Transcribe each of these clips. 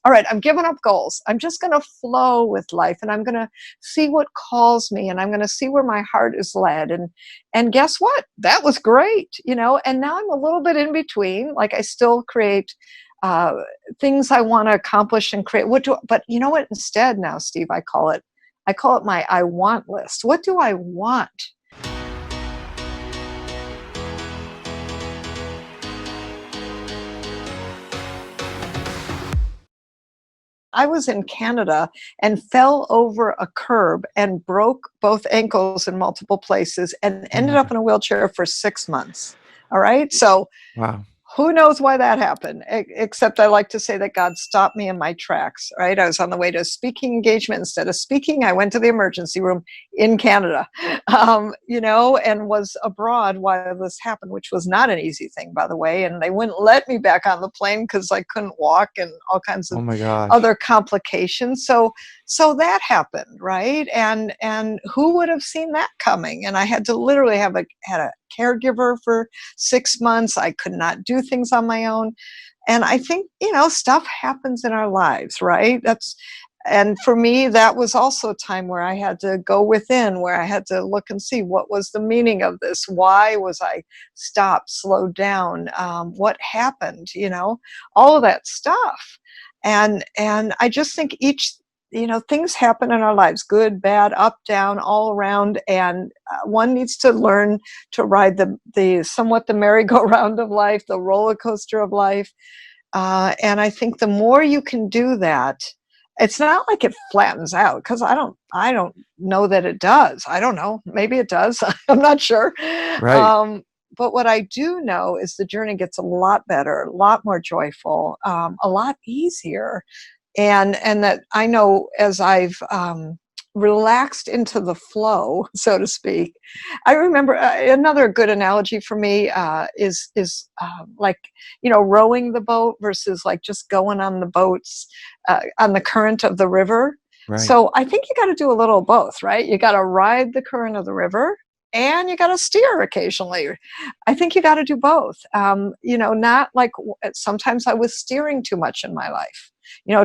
All right, I'm giving up goals. I'm just going to flow with life, and I'm going to see what calls me, and I'm going to see where my heart is led. And guess what? That was great, And now I'm a little bit in between. Like I still create uh, things I want to accomplish and create. But you know what? Instead, now, Steve, I call it my I want list. What do I want? I was in Canada and fell over a curb and broke both ankles in multiple places and Oh ended my up God. in a wheelchair for 6 months. All right. So Wow. who knows why that happened? Except I like to say that God stopped me in my tracks, right? I was on the way to a speaking engagement. Instead of speaking, I went to the emergency room in Canada, and was abroad while this happened, which was not an easy thing, by the way. And they wouldn't let me back on the plane because I couldn't walk and all kinds Oh of my gosh. other complications. So that happened, right? And who would have seen that coming? And I had to literally had a caregiver for 6 months. I could not do things on my own. And I think, stuff happens in our lives, right? And for me, that was also a time where I had to go within, where I had to look and see what was the meaning of this. Why was I stopped, slowed down? What happened? All of that stuff. And I just think things happen in our lives, good, bad, up, down, all around, and one needs to learn to ride the somewhat the merry-go-round of life, the roller coaster of life. And I think the more you can do that, it's not like it flattens out, because I don't know that it does. I don't know. Maybe it does. I'm not sure. Right. Um, but what I do know is the journey gets a lot better, a lot more joyful, a lot easier. And that I know as I've relaxed into the flow, so to speak. I remember another good analogy for me is like rowing the boat versus like just going on the boats on the current of the river. Right. So I think you got to do a little of both, right? You got to ride the current of the river, and you got to steer occasionally. I think you got to do both. Not like sometimes I was steering too much in my life,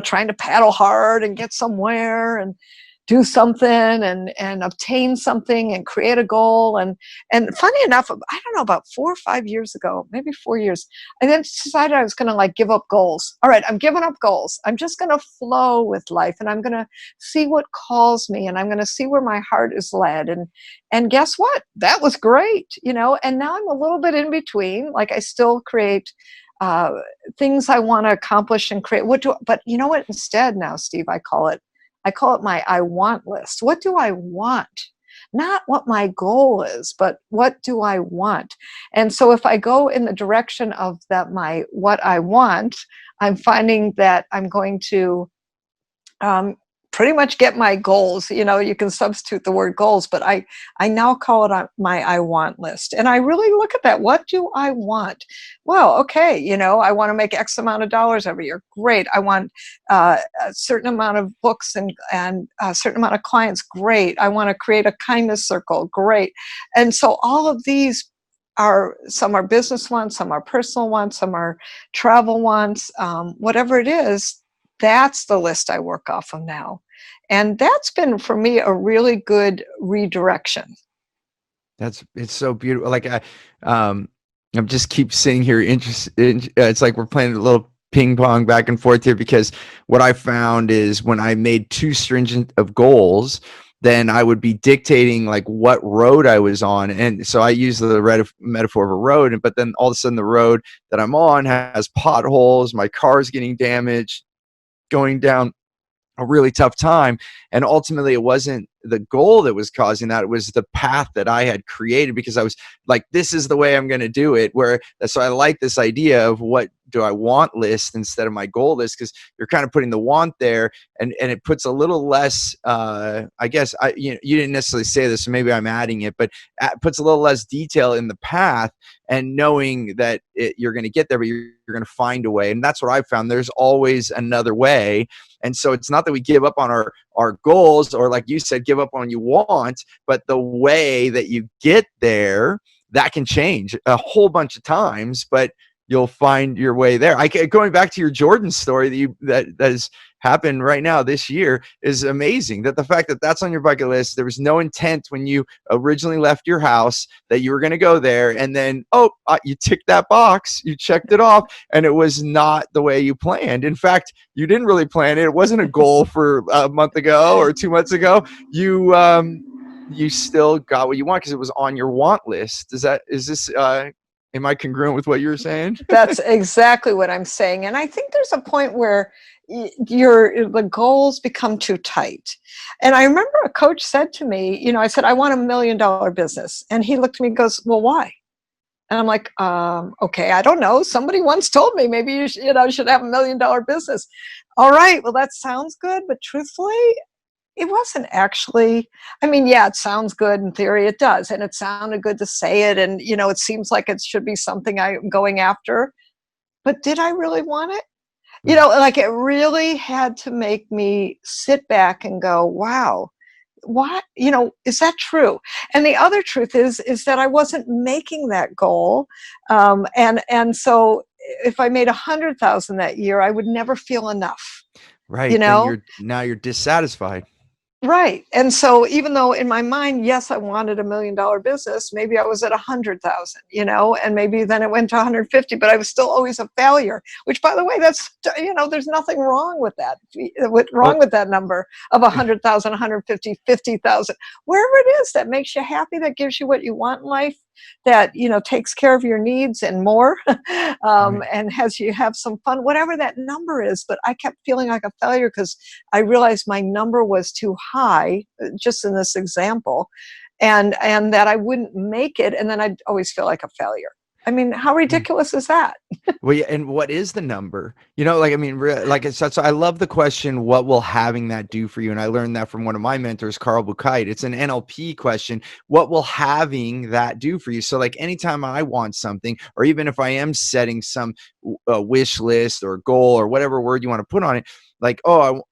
trying to paddle hard and get somewhere and do something and obtain something and create a goal. And funny enough, I don't know, about 4 or 5 years ago, maybe 4 years, I then decided I was going to like give up goals. All right, I'm giving up goals. I'm just going to flow with life, and I'm going to see what calls me, and I'm going to see where my heart is led. And guess what? That was great, And now I'm a little bit in between. Like I still create uh, things I want to accomplish and create. But you know what? Instead, now, Steve, I call it my I want list. What do I want? Not what my goal is, but what do I want? And so if I go in the direction of that, my what I want, I'm finding that I'm going to um, pretty much get my goals. You can substitute the word goals, but I now call it my I want list. And I really look at that. What do I want? Well, okay, I want to make X amount of dollars every year. Great. I want a certain amount of books and a certain amount of clients. Great. I want to create a kindness circle. Great. And so all of these some are business ones, some are personal ones, some are travel ones, whatever it is. That's the list I work off of now. And that's been for me a really good redirection. It's so beautiful. Like I'm just keep sitting here interested. It's like we're playing a little ping pong back and forth here, because what I found is when I made too stringent of goals, then I would be dictating like what road I was on. And so I use the metaphor of a road, but then all of a sudden the road that I'm on has potholes, my car's getting damaged, going down a really tough time. And ultimately it wasn't the goal that was causing that, it was the path that I had created, because I was like, this is the way I'm going to do it. So I like this idea of what do I want list instead of my goal list, because you're kind of putting the want there, and it puts a little less I guess you didn't necessarily say this, so maybe I'm adding it, but it puts a little less detail in the path, and knowing that you're going to get there, but you're going to find a way. And that's what I found. There's always another way. And so it's not that we give up on our goals, or like you said, give up on what you want, but the way that you get there, that can change a whole bunch of times. But you'll find your way there. Going back to your Jordan story that has happened right now this year is amazing. That the fact that that's on your bucket list, there was no intent when you originally left your house that you were going to go there, and then you ticked that box, you checked it off, and it was not the way you planned. In fact, you didn't really plan it. It wasn't a goal for a month ago or 2 months ago. You still got what you want because it was on your want list. Am I congruent with what you were saying? That's exactly what I'm saying. And I think there's a point where the goals become too tight. And I remember a coach said to me, I said, I want $1 million business. And he looked at me and goes, well, why? And I'm like, okay, I don't know. Somebody once told me maybe you should have $1 million business. All right, well, that sounds good. But truthfully, it wasn't actually, yeah, it sounds good in theory, it does. And it sounded good to say it. And, it seems like it should be something I'm going after. But did I really want it? Like it really had to make me sit back and go, wow, what, is that true? And the other truth is that I wasn't making that goal. And so if I made 100,000 that year, I would never feel enough. Right. Then you're dissatisfied. Right. And so even though in my mind, yes, I wanted $1 million business, maybe I was at 100,000, and maybe then it went to 150, but I was still always a failure, which by the way, that's, there's nothing wrong with that, with that number of 100,000, 150, 50,000, wherever it is that makes you happy, that gives you what you want in life, that, takes care of your needs and more, and has you have some fun, whatever that number is. But I kept feeling like a failure because I realized my number was too high, just in this example, and that I wouldn't make it. And then I'd always feel like a failure. How ridiculous is that? Well, yeah, and what is the number? So I love the question, what will having that do for you? And I learned that from one of my mentors, Carl Buchheit. It's an NLP question. What will having that do for you? So like anytime I want something, or even if I am setting some wish list or goal or whatever word you want to put on it, like,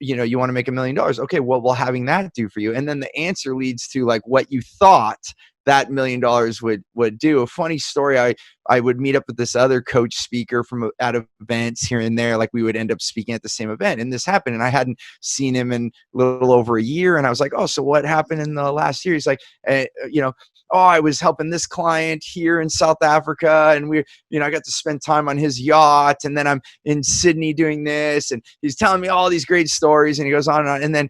you want to make $1 million. Okay, what will having that do for you? And then the answer leads to like what you thought that $1 million would do. A funny story, I would meet up with this other coach speaker from out of events here and there. Like we would end up speaking at the same event, and this happened, and I hadn't seen him in a little over a year. And I was like, oh, so what happened in the last year? He's like, I was helping this client here in South Africa, and I got to spend time on his yacht, and then I'm in Sydney doing this, and he's telling me all these great stories, and he goes on and on,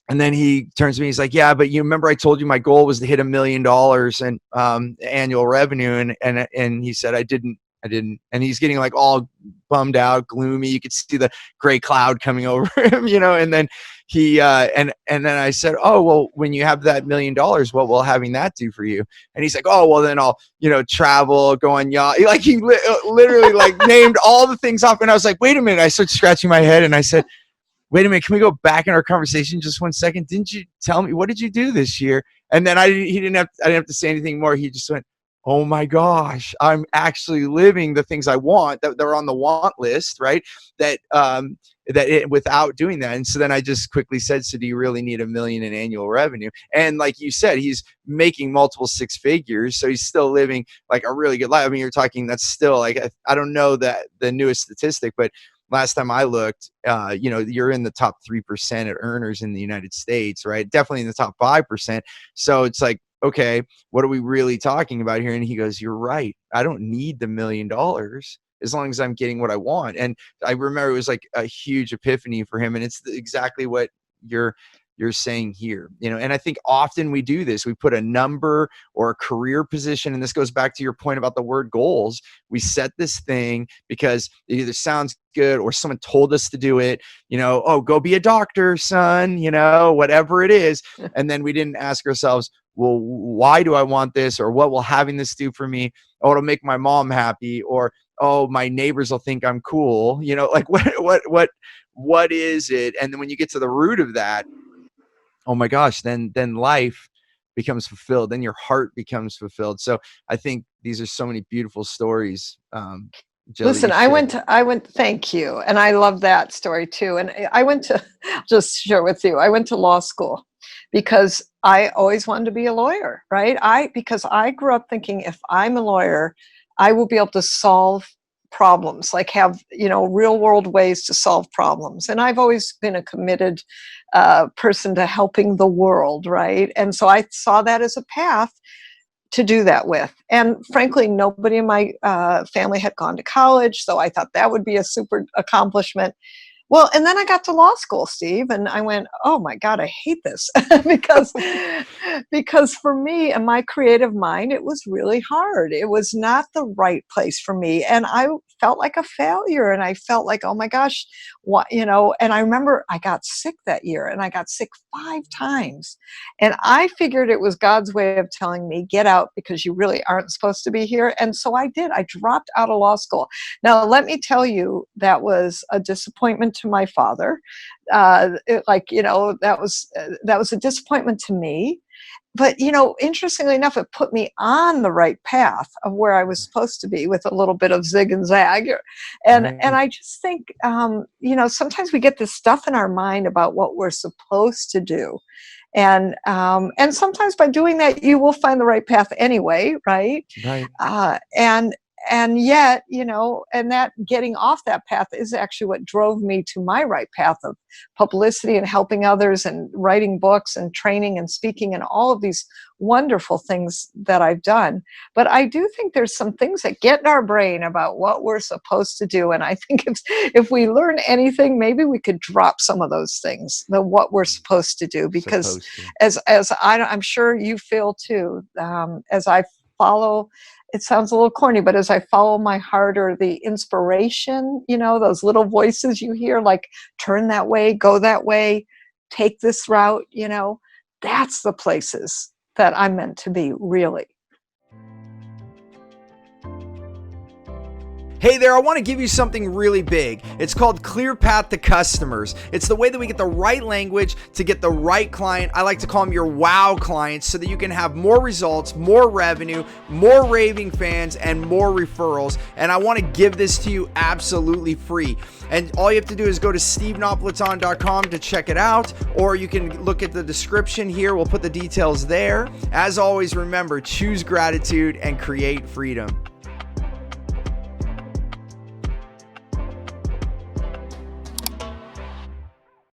and then he turns to me, he's like, yeah, but you remember I told you my goal was to hit $1 million in annual revenue. And he said, I didn't. And he's getting like all bummed out, gloomy. You could see the gray cloud coming over him, and then he, and then I said, oh, well, when you have that $1 million, what will having that do for you? And he's like, oh, well, then I'll, travel, go on yacht. Like he literally like named all the things off. And I was like, wait a minute. I started scratching my head and I said, wait a minute, can we go back in our conversation just 1 second? Didn't you tell me, what did you do this year? And then I didn't have to say anything more. He just went, oh my gosh, I'm actually living the things I want that they're on the want list, right? Without doing that. And so then I just quickly said, so do you really need $1 million in annual revenue? And like you said, he's making multiple six figures. So he's still living like a really good life. You're talking, that's still like, I don't know that the newest statistic, but last time I looked, you're in the top 3% of earners in the United States, right? Definitely in the top 5%. So it's like, okay, what are we really talking about here? And he goes, you're right. I don't need the $1 million as long as I'm getting what I want. And I remember it was like a huge epiphany for him. And it's exactly what you're saying here, and I think often we do this. We put a number or a career position, and this goes back to your point about the word goals. We set this thing because it either sounds good or someone told us to do it, oh, go be a doctor, son, whatever it is. And then we didn't ask ourselves, well, why do I want this? Or what will having this do for me? Oh, it'll make my mom happy, or, oh, my neighbors will think I'm cool. Like what is it? And then when you get to the root of that, oh my gosh, then life becomes fulfilled. Then your heart becomes fulfilled. So I think these are so many beautiful stories. Jill, listen, I went, thank you. And I love that story too. And I went to, just share with you, I went to law school because I always wanted to be a lawyer, right? Because I grew up thinking if I'm a lawyer, I will be able to solve problems, like have, real world ways to solve problems. And I've always been a committed person to helping the world, right? And so I saw that as a path to do that with. And frankly, nobody in my family had gone to college, so I thought that would be a super accomplishment. Well, and then I got to law school, Steve, and I went, "Oh my God, I hate this," because because for me and my creative mind, it was really hard. It was not the right place for me, and I felt like a failure, and I felt like, "Oh my gosh, what?" And I remember I got sick that year, and I got sick 5 times, and I figured it was God's way of telling me, "Get out because you really aren't supposed to be here." And so I did. I dropped out of law school. Now, let me tell you, that was a disappointment to my father. That was a disappointment to me. But interestingly enough, it put me on the right path of where I was supposed to be, with a little bit of zig and zag. And Right. I just think, sometimes we get this stuff in our mind about what we're supposed to do. And sometimes by doing that, you will find the right path anyway, right? Right. uh, and and yet, and that getting off that path is actually what drove me to my right path of publicity and helping others and writing books and training and speaking and all of these wonderful things that I've done. But I do think there's some things that get in our brain about what we're supposed to do, and I think if we learn anything, maybe we could drop some of those things, the what we're supposed to do, because Supposed to. I'm sure you feel too, as I follow, it sounds a little corny, but as I follow my heart, or the inspiration, those little voices you hear, like, turn that way, go that way, take this route, that's the places that I'm meant to be, really. Hey there, I want to give you something really big. It's called Clear Path to Customers. It's the way that we get the right language to get the right client. I like to call them your wow clients, so that you can have more results, more revenue, more raving fans, and more referrals. And I want to give this to you absolutely free. And all you have to do is go to stevenapolitan.com to check it out, or you can look at the description here. We'll put the details there. As always, remember, choose gratitude and create freedom.